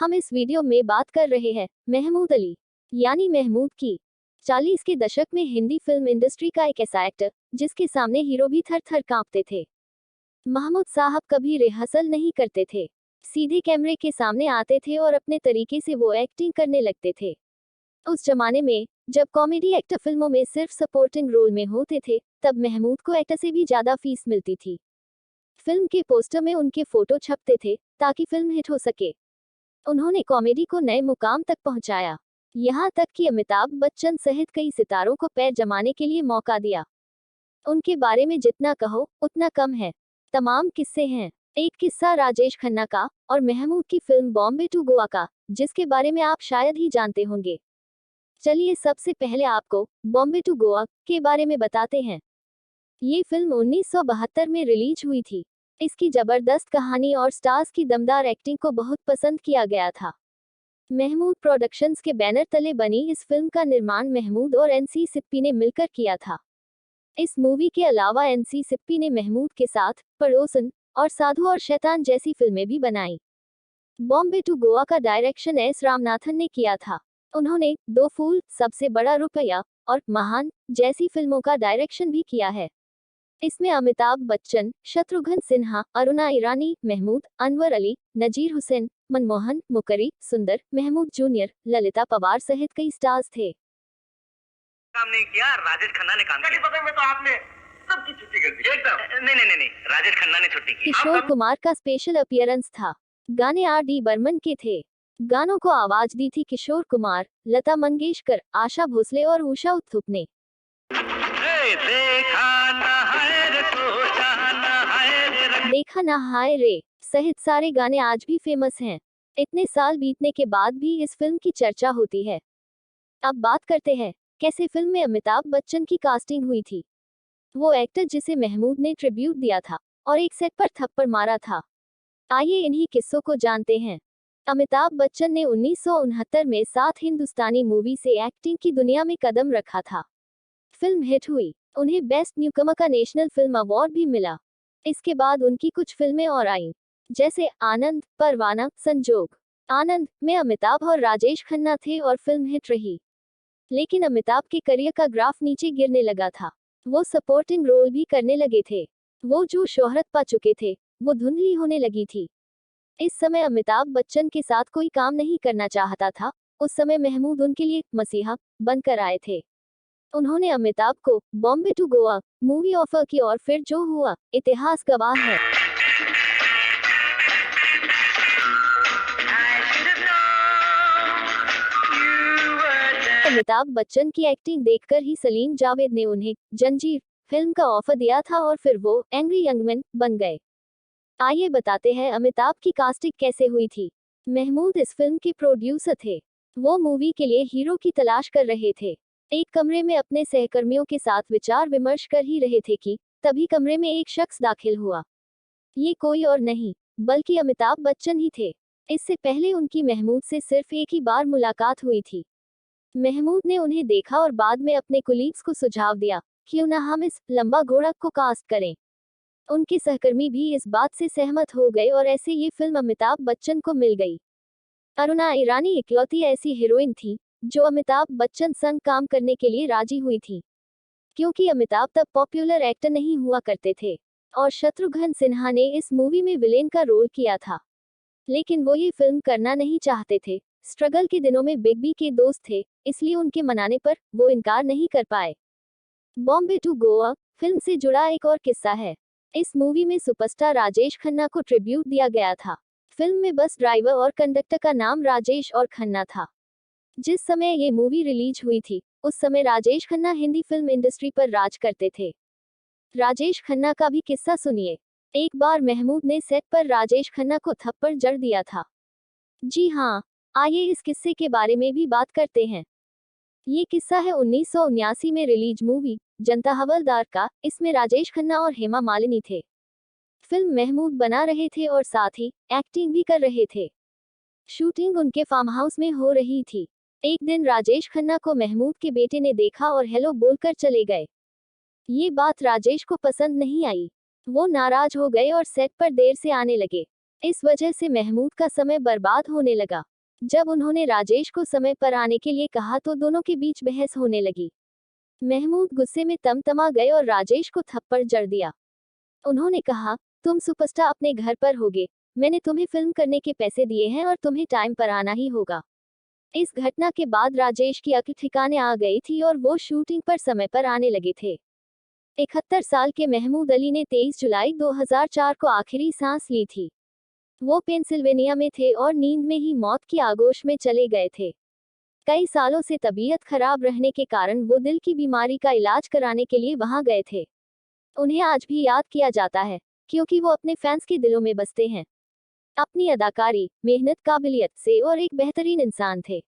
हम इस वीडियो में बात कर रहे हैं महमूद अली यानी महमूद की। 40 के दशक में हिंदी फिल्म इंडस्ट्री का एक ऐसा एक्टर जिसके सामने हीरो भी थर थर कांपते थे। महमूद साहब कभी रिहर्सल नहीं करते थे, सीधे कैमरे के सामने आते थे और अपने तरीके से वो एक्टिंग करने लगते थे। उस जमाने में जब कॉमेडी एक्टर फिल्मों में सिर्फ सपोर्टिंग रोल में होते थे, तब महमूद को एक्टर से भी ज्यादा फीस मिलती थी। फिल्म के पोस्टर में उनके फोटो छपते थे ताकि फिल्म हिट हो सके। उन्होंने कॉमेडी को नए मुकाम तक पहुंचाया, यहाँ तक कि अमिताभ बच्चन सहित कई सितारों को पैर जमाने के लिए मौका दिया। उनके बारे में जितना कहो उतना कम है। तमाम किस्से हैं। एक किस्सा राजेश खन्ना का और महमूद की फिल्म बॉम्बे टू गोवा का, जिसके बारे में आप शायद ही जानते होंगे। चलिए सबसे पहले आपको बॉम्बे टू गोवा के बारे में बताते हैं। ये फिल्म 1972 में रिलीज हुई थी। इसकी जबरदस्त कहानी और स्टार्स की दमदार एक्टिंग को बहुत पसंद किया गया था। महमूद प्रोडक्शंस के बैनर तले बनी इस फिल्म का निर्माण महमूद और एनसी सिप्पी ने मिलकर किया था। इस मूवी के अलावा एनसी सिप्पी ने महमूद के साथ पड़ोसन और साधु और शैतान जैसी फिल्में भी बनाई। बॉम्बे टू गोवा का डायरेक्शन एस रामनाथन ने किया था। उन्होंने दो फूल, सबसे बड़ा रुपया और महान जैसी फिल्मों का डायरेक्शन भी किया है। इसमें अमिताभ बच्चन, शत्रुघ्न सिन्हा, अरुणा ईरानी, महमूद, अनवर अली, नजीर हुसैन, मनमोहन, मुकरी, सुंदर, महमूद जूनियर, ललिता पवार सहित कई स्टार्स थे। काम नहीं किया, राजेश खन्ना ने काम किया। पता में तो आपने सबकी छुट्टी कर दी एकदम। नहीं, राजेश खन्ना ने छुट्टी की। किशोर कुमार का स्पेशल अपीयरेंस था। गाने आर डी बर्मन के थे। गानों को आवाज दी थी किशोर कुमार, लता मंगेशकर, आशा भोसले और उषा उत्थुप ने। देखा ना हाय रे सहित सारे गाने आज भी फेमस हैं। इतने साल बीतने के बाद भी इस फिल्म की चर्चा होती है। अब बात करते हैं कैसे फिल्म में अमिताभ बच्चन की कास्टिंग हुई थी। वो एक्टर जिसे महमूद ने ट्रिब्यूट दिया था और एक सेट पर थप्पड़ मारा था। आइए इन्हीं किस्सों को जानते हैं। अमिताभ बच्चन ने 1969 में 7 हिंदुस्तानी मूवी से एक्टिंग की दुनिया में कदम रखा था। फिल्म हिट हुई, उन्हें बेस्ट न्यूकमर का नेशनल फिल्म अवार्ड भी मिला। इसके बाद उनकी कुछ फिल्में और आईं, जैसे आनंद, परवाना, संजोग। आनंद में अमिताभ और राजेश खन्ना थे और फिल्म हिट रही। लेकिन अमिताभ के करियर का ग्राफ नीचे गिरने लगा था। वो सपोर्टिंग रोल भी करने लगे थे। वो जो शोहरत पा चुके थे वो धुंधली होने लगी थी। इस समय अमिताभ बच्चन के साथ कोई काम नहीं करना चाहता था। उस समय महमूद उनके लिए मसीहा बनकर आए थे। उन्होंने अमिताभ को Bombay to Goa movie offer की और फिर जो हुआ इतिहास गवाह है। अमिताभ बच्चन की एक्टिंग देखकर ही सलीम जावेद ने उन्हें जंजीर फिल्म का ऑफर दिया था और फिर वो एंग्री यंग मैन बन गए। आइए बताते हैं अमिताभ की कास्टिंग कैसे हुई थी। महमूद इस फिल्म के प्रोड्यूसर थे। वो मूवी के लिए हीरो की तलाश कर रहे थे। एक कमरे में अपने सहकर्मियों के साथ विचार विमर्श कर ही रहे थे कि तभी कमरे में एक शख्स दाखिल हुआ। ये कोई और नहीं बल्कि अमिताभ बच्चन ही थे। इससे पहले उनकी महमूद से सिर्फ एक ही बार मुलाकात हुई थी। महमूद ने उन्हें देखा और बाद में अपने कुलीग्स को सुझाव दिया, क्यों ना हम इस लंबा घोड़ा को कास्ट करें। उनके सहकर्मी भी इस बात से सहमत हो गए और ऐसे ये फिल्म अमिताभ बच्चन को मिल गई। अरुणा ईरानी इकलौती ऐसी हीरोइन थी जो अमिताभ बच्चन संग काम करने के लिए राजी हुई थी, क्योंकि अमिताभ तब पॉपुलर एक्टर नहीं हुआ करते थे और शत्रुघ्न सिन्हा ने इस मूवी में विलेन का रोल किया था। लेकिन वो ये फिल्म करना नहीं चाहते थे। स्ट्रगल के दिनों में बिग बी के दोस्त थे, इसलिए उनके मनाने पर वो इनकार नहीं कर पाए। बॉम्बे टू गोवा फिल्म से जुड़ा एक और किस्सा है। इस मूवी में सुपरस्टार राजेश खन्ना को ट्रिब्यूट दिया गया था। फिल्म में बस ड्राइवर और कंडक्टर का नाम राजेश और खन्ना था। जिस समय ये मूवी रिलीज हुई थी उस समय राजेश खन्ना हिंदी फिल्म इंडस्ट्री पर राज करते थे। राजेश खन्ना का भी किस्सा सुनिए। एक बार महमूद ने सेट पर राजेश खन्ना को थप्पड़ जड़ दिया था। जी हाँ, आइए इस किस्से के बारे में भी बात करते हैं। ये किस्सा है 1979 में रिलीज मूवी जनता हवलदार का। इसमें राजेश खन्ना और हेमा मालिनी थे। फिल्म महमूद बना रहे थे और साथ ही एक्टिंग भी कर रहे थे। शूटिंग उनके फार्म हाउस में हो रही थी। एक दिन राजेश खन्ना को महमूद के बेटे ने देखा और हेलो बोलकर चले गए। ये बात राजेश को पसंद नहीं आई। वो नाराज हो गए और सेट पर देर से आने लगे। इस वजह से महमूद का समय बर्बाद होने लगा। जब उन्होंने राजेश को समय पर आने के लिए कहा तो दोनों के बीच बहस होने लगी। महमूद गुस्से में तमतमा गए और राजेश को थप्पड़ जड़ दिया। उन्होंने कहा, तुम सुपरस्टार अपने घर पर होगे, मैंने तुम्हें फिल्म करने के पैसे दिए हैं और तुम्हें टाइम पर आना ही होगा। इस घटना के बाद राजेश की अक्ल ठिकाने आ गई थी और वो शूटिंग पर समय पर आने लगे थे। 71 साल के महमूद अली ने 23 जुलाई 2004 को आखिरी सांस ली थी। वो पेंसिल्वेनिया में थे और नींद में ही मौत की आगोश में चले गए थे। कई सालों से तबीयत खराब रहने के कारण वो दिल की बीमारी का इलाज कराने के लिए वहां गए थे। उन्हें आज भी याद किया जाता है, क्योंकि वो अपने फैंस के दिलों में बसते हैं। अपनी अदाकारी, मेहनत, काबिलियत से और एक बेहतरीन इंसान थे।